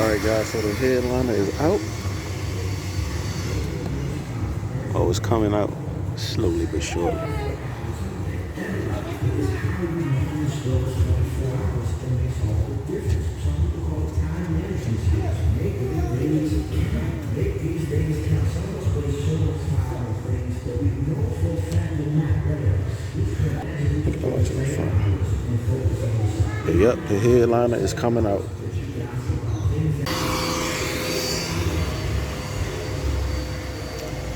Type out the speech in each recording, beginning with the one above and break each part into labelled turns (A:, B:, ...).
A: Alright guys, so the headliner is out. Oh, it's coming out slowly but surely. Yep, the headliner is coming out.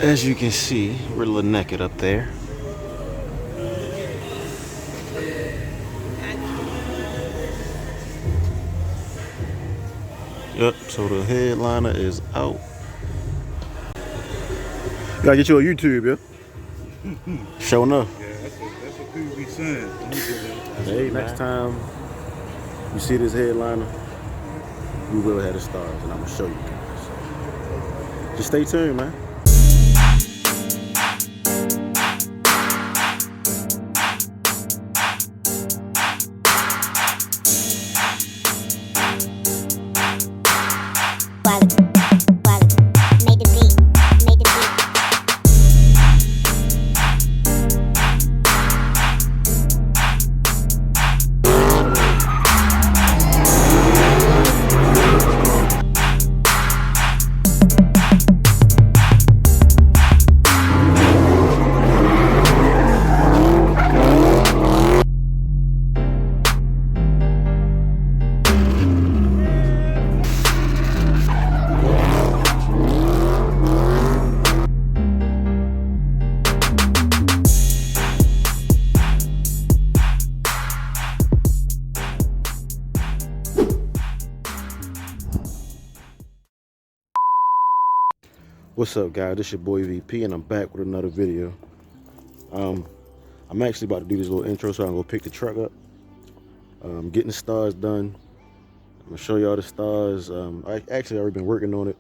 A: As you can see, we're a little naked up there. Yep, so the headliner is out. Gotta get you on YouTube, yeah? Showing up.
B: Yeah, that's a cool be saying.
A: Hey, next time you see this headliner, we will have the stars, and I'm gonna show you guys. Just stay tuned, man. What's up, guys? This your boy VP, and I'm back with another video. I'm actually about to do this little intro so I can go pick the truck up. Getting the stars done. I'm gonna show y'all the stars. I actually already been working on it.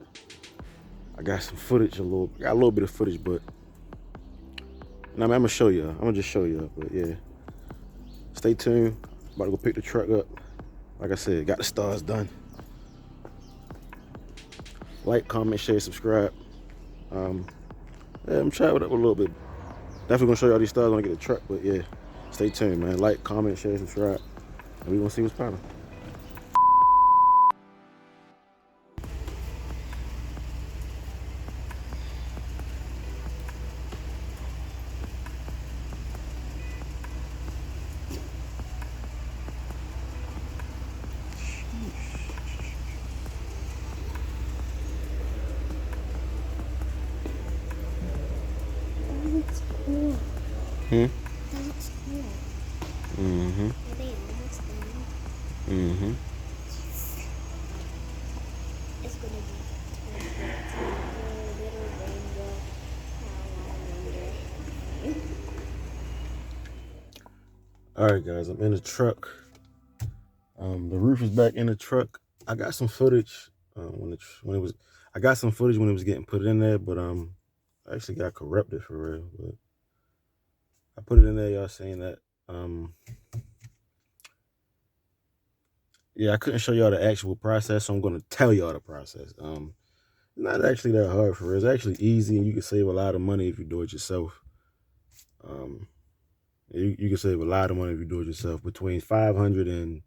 A: I got some footage, got a little bit of footage, but I'm gonna show y'all. I'm gonna just show y'all, but yeah. Stay tuned. About to go pick the truck up. Like I said, got the stars done. Like, comment, share, subscribe. Yeah, I'm trying it up a little bit. Definitely gonna show y'all these stars when I get the truck, but yeah, stay tuned, man. Like, comment, share, subscribe, and we gonna see what's poppin'.
C: Cool.
A: Hmm?
C: That looks cool.
A: Mm-hmm.
C: Are they almost done?
A: Mm-hmm.
C: It's gonna be a little rainbow.
A: Alright guys, I'm in the truck. The roof is back in the truck. I got some footage I got some footage when it was getting put in there, but I actually got corrupted for real. But I put it in there, y'all saying that. Yeah, I couldn't show y'all the actual process, so I'm gonna tell y'all the process. Not actually that hard for real. It's actually easy, and you can save a lot of money if you do it yourself. You can save a lot of money if you do it yourself, between $500 and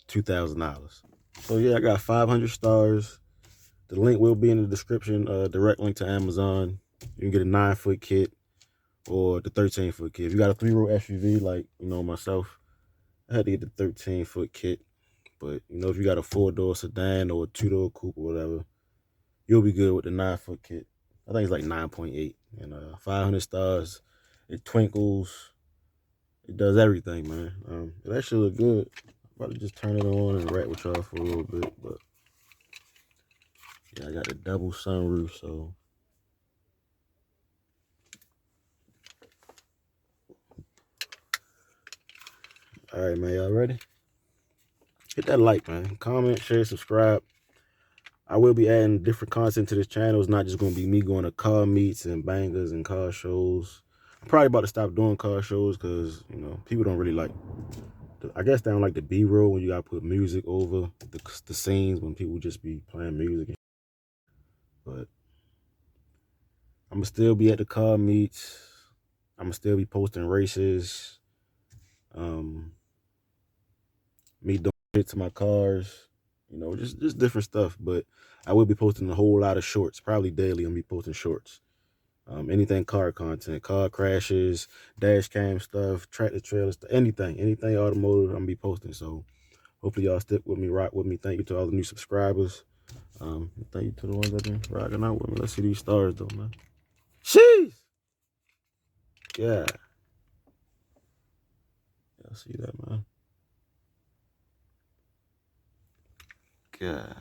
A: $2,000. So yeah, I got 500 stars. The link will be in the description, direct link to Amazon. You can get a 9-foot kit or the 13-foot kit. If you got a 3-row SUV, like, myself, I had to get the 13-foot kit. But, if you got a 4-door sedan or a 2-door coupe or whatever, you'll be good with the 9-foot kit. I think it's like 9.8 and 500 stars. It twinkles. It does everything, man. It actually look good. I'm about to just turn it on and rap with y'all for a little bit, but yeah, I got the double sunroof, so all right, man, y'all ready? Hit that like, man. Comment, share, subscribe. I will be adding different content to this channel. It's not just going to be me going to car meets and bangers and car shows. I'm probably about to stop doing car shows because, people don't really like I guess down like the B-roll when you gotta put music over the scenes when people just be playing music. But I'ma still be at the car meets. I'ma still be posting races. Me doing shit to my cars. You know, just different stuff. But I will be posting a whole lot of shorts. Probably daily I'm gonna be posting shorts. Anything car content, car crashes, dash cam stuff, tractor trailers, anything automotive, I'm gonna be posting. So hopefully y'all stick with me, rock with me. Thank you to all the new subscribers. Thank you to the ones that been rocking out with me. Let's see these stars though, man. Jeez. Yeah. Y'all see that, man? God.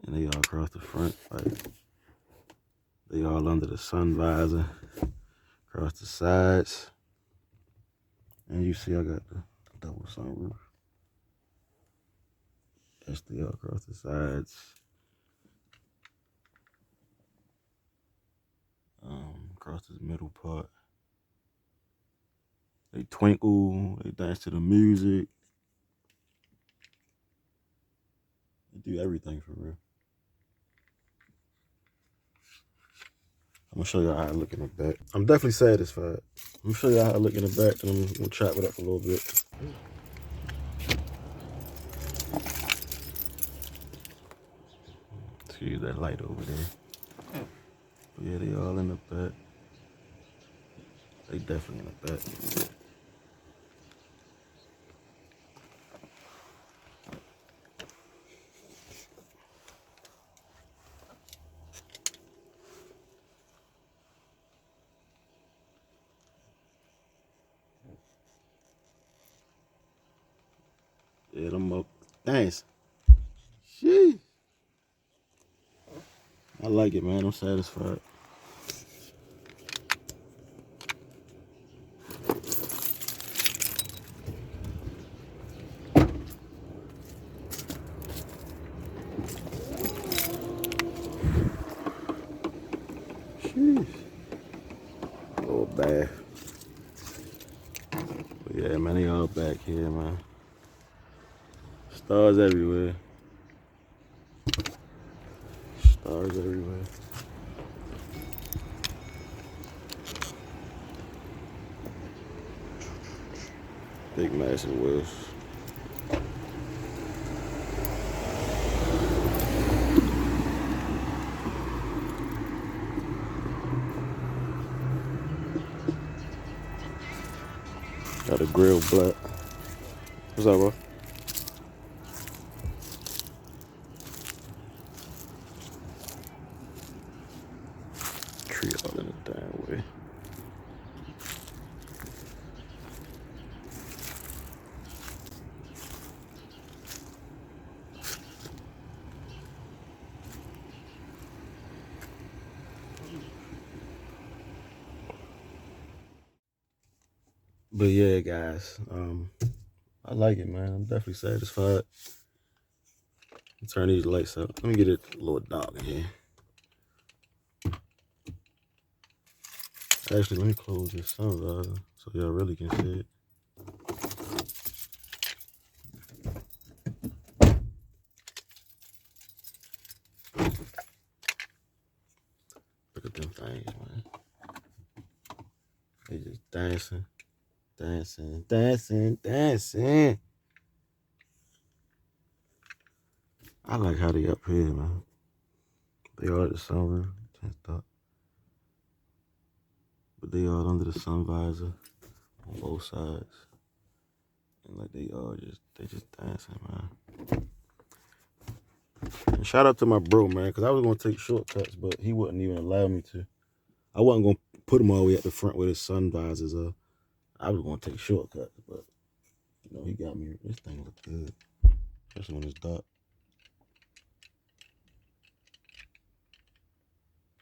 A: And they all across the front, like they all under the sun visor, across the sides. And you see I got the double sunroof. SD all across the sides. Across this middle part. They twinkle, they dance to the music. They do everything for real. I'm gonna show y'all how I look in the back. I'm definitely satisfied. I'm gonna show y'all how I look in the back, and I'm gonna chop it up a little bit. See that light over there. But yeah, they all in the back. They definitely in the back. Yeah, them up. Thanks. Sheesh. I like it, man. I'm satisfied. Sheesh. Little bath. But yeah, man, they all back here, man. Stars everywhere. Stars everywhere. Big massive wheels. Got a grill black. What's up, bro? Tree all in the damn way. But yeah, guys, I like it, man. I'm definitely satisfied. Turn these lights up. Let me get a little dog in here. Actually, let me close this sun so y'all really can see it. Look at them things, man. They just dancing, dancing, dancing, dancing. I like how they up here, man. They all at the sunroof, tensed up. But they all under the sun visor on both sides. And like they just dancing, man. And shout out to my bro, man, because I was gonna take shortcuts, but he wouldn't even allow me to. I wasn't gonna put him all the way at the front where his sun visors are. I was gonna take shortcuts, but you know, he got me. This thing look good, especially when it's dark.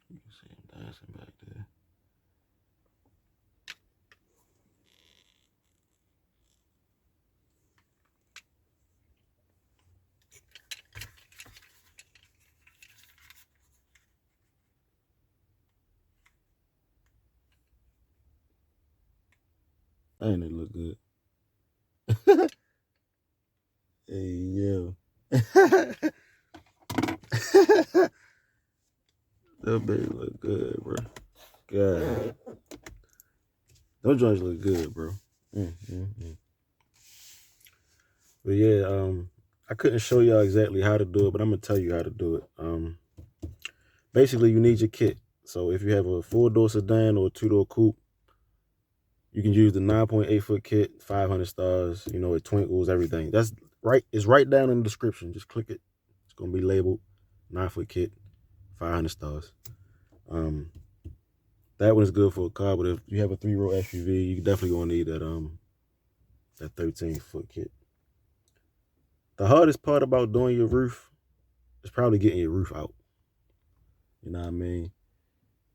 A: You can see him dancing back there. Ain't it look good? Hey, yo. That baby look good, bro. God. Those joints look good, bro. But yeah, I couldn't show y'all exactly how to do it, but I'm gonna tell you how to do it. Basically, you need your kit. So if you have a 4-door sedan or a 2-door coupe, you can use the 9.8 foot kit, 500 stars. You know, it twinkles, everything. That's right. It's right down in the description. Just click it. It's gonna be labeled 9-foot kit, 500 stars. That one is good for a car, but if you have a 3-row SUV, you definitely gonna need that 13-foot kit. The hardest part about doing your roof is probably getting your roof out. You know what I mean?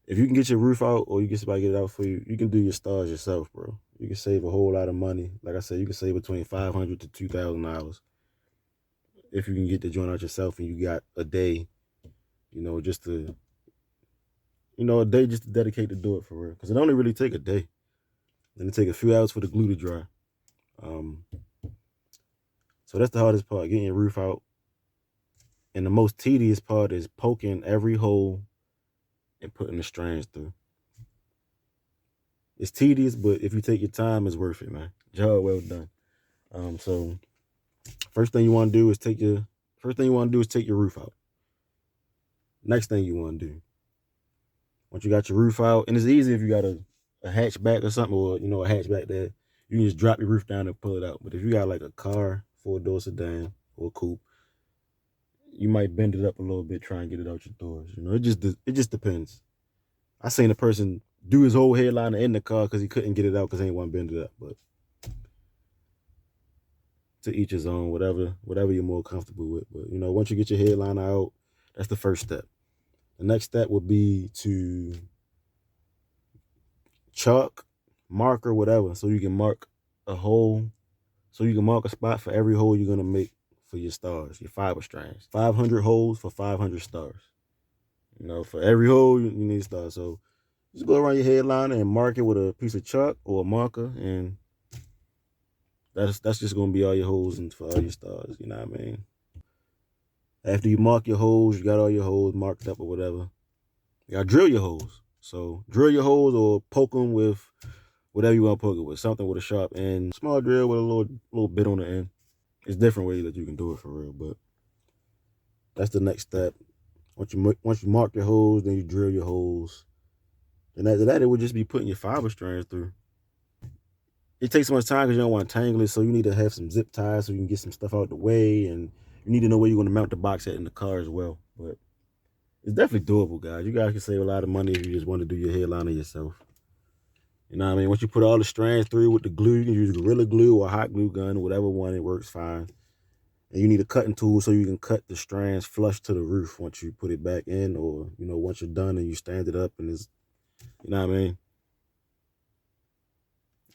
A: If you can get your roof out, or you get somebody to get it out for you, you can do your stars yourself, bro. You can save a whole lot of money. Like I said, you can save between $500 to $2,000 if you can get the joint out yourself, and you got a day, just to, a day just to dedicate to do it for real. Because it only really take a day. Then it take a few hours for the glue to dry. So that's the hardest part, getting your roof out. And the most tedious part is poking every hole and putting the strands through. It's tedious, but if you take your time, it's worth it, man. Job well done. So first thing you want to do is take your roof out. Next thing you want to do, once you got your roof out, and it's easy if you got a hatchback or something, or a hatchback there, you can just drop your roof down and pull it out. But if you got like a car, 4-door sedan, or a coupe, you might bend it up a little bit, try and get it out your doors. It just depends. I seen a person do his whole headliner in the car because he couldn't get it out because he ain't want to bend it up. But to each his own, whatever you're more comfortable with. But once you get your headliner out, that's the first step. The next step would be to chalk, marker, whatever, so you can mark a hole. So you can mark a spot for every hole you're gonna make for your stars, your fiber strands. 500 holes for 500 stars. For every hole you need stars. So just go around your headliner and mark it with a piece of chalk or a marker, and that's just gonna be all your holes and for all your stars. You know what I mean? After you mark your holes, you got all your holes marked up or whatever. You gotta drill your holes. So drill your holes or poke them with whatever you want to poke it with. Something with a sharp end, small drill with a little bit on the end. It's different ways that you can do it for real, but that's the next step. Once you mark your holes, then you drill your holes. And after that, it would just be putting your fiber strands through. It takes so much time because you don't want to tangle it, so you need to have some zip ties so you can get some stuff out the way, and you need to know where you're going to mount the box at in the car as well. But it's definitely doable, guys. You guys can save a lot of money if you just want to do your headliner yourself. You know what I mean? Once you put all the strands through with the glue, you can use Gorilla Glue or hot glue gun, whatever one, it works fine. And you need a cutting tool so you can cut the strands flush to the roof once you put it back in, or, once you're done and you stand it up and it's, you know what I mean?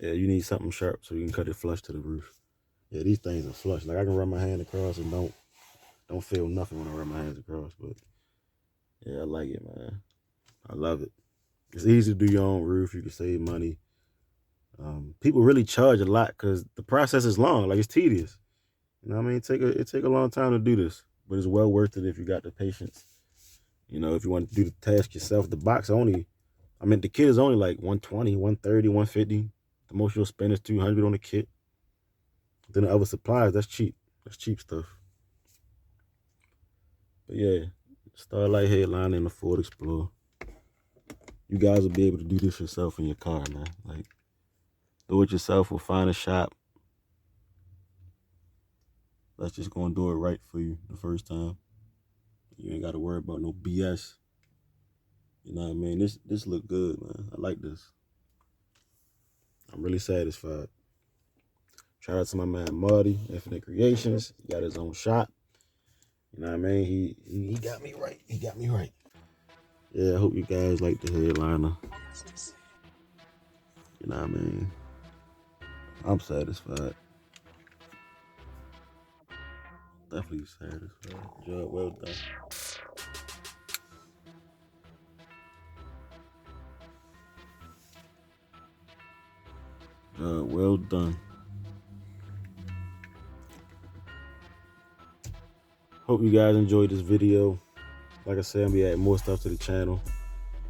A: Yeah, you need something sharp so you can cut it flush to the roof. Yeah, these things are flush. Like I can run my hand across and don't feel nothing when I run my hands across. But yeah, I like it, man. I love it. It's easy to do your own roof. You can save money. People really charge a lot because the process is long. Like, it's tedious. You know what I mean? It take a long time to do this, but it's well worth it if you got the patience. If you want to do the task yourself. The kit is only like $120, $130, $150. The most you'll spend is $200 on the kit. Then the other supplies, that's cheap. That's cheap stuff. But yeah, Starlight headline in the Ford Explorer. You guys will be able to do this yourself in your car, man. Like, do it yourself or find a shop that's just gonna do it right for you the first time. You ain't gotta worry about no BS. You know what I mean? This look good, man. I like this. I'm really satisfied. Shout out to my man Marty, Infinite Creations. He got his own shop. You know what I mean? He got me right. He got me right. Yeah, I hope you guys like the headliner. You know what I mean? I'm satisfied. Definitely satisfied. Job well done. Well done. Hope you guys enjoyed this video. Like I said, I'm gonna be adding more stuff to the channel,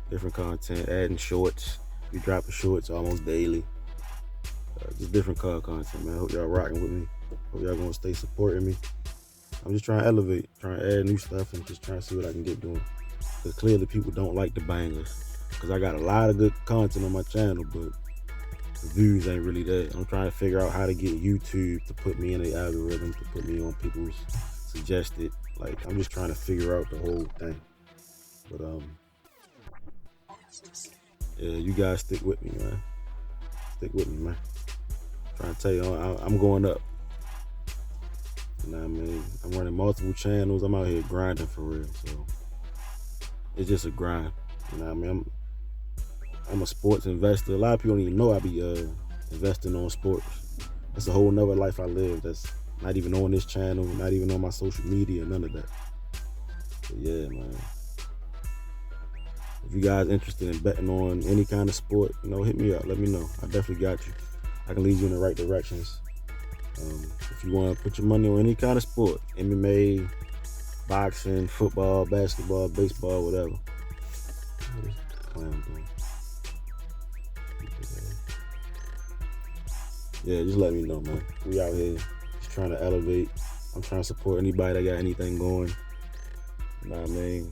A: different content, adding shorts. We dropping shorts almost daily. Just different content, man. Hope y'all rocking with me. Hope y'all gonna stay supporting me. I'm just trying to elevate, trying to add new stuff, and just trying to see what I can get doing. Because clearly people don't like the bangers. Because I got a lot of good content on my channel, but the views ain't really there. I'm trying to figure out how to get YouTube to put me in the algorithm, to put me on people's suggested. Like, I'm just trying to figure out the whole thing. But yeah, you guys stick with me, man. Stick with me, man. Trying to tell you, I'm going up. You know what I mean? I'm running multiple channels. I'm out here grinding for real. So it's just a grind. You know what I mean? I'm a sports investor. A lot of people don't even know I be investing on sports. That's a whole nother life I live. That's not even on this channel, not even on my social media, none of that. But yeah, man. If you guys interested in betting on any kind of sport, you know, hit me up. Let me know. I definitely got you. I can lead you in the right directions. If you want to put your money on any kind of sport, MMA, boxing, football, basketball, baseball, whatever. Yeah, just let me know, man. We out here just trying to elevate. I'm trying to support anybody that got anything going. You know what I mean?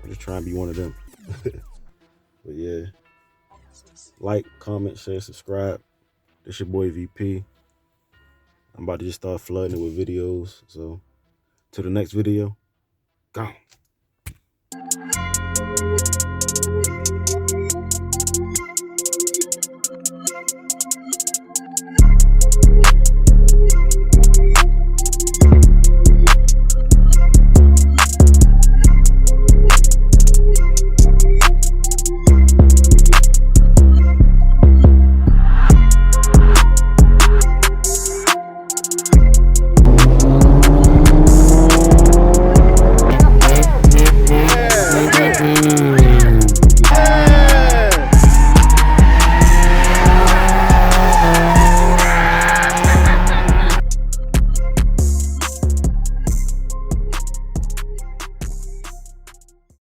A: I'm just trying to be one of them. But yeah, like, comment, share, subscribe. This your boy VP. I'm about to just start flooding it with videos. So, till the next video, gone.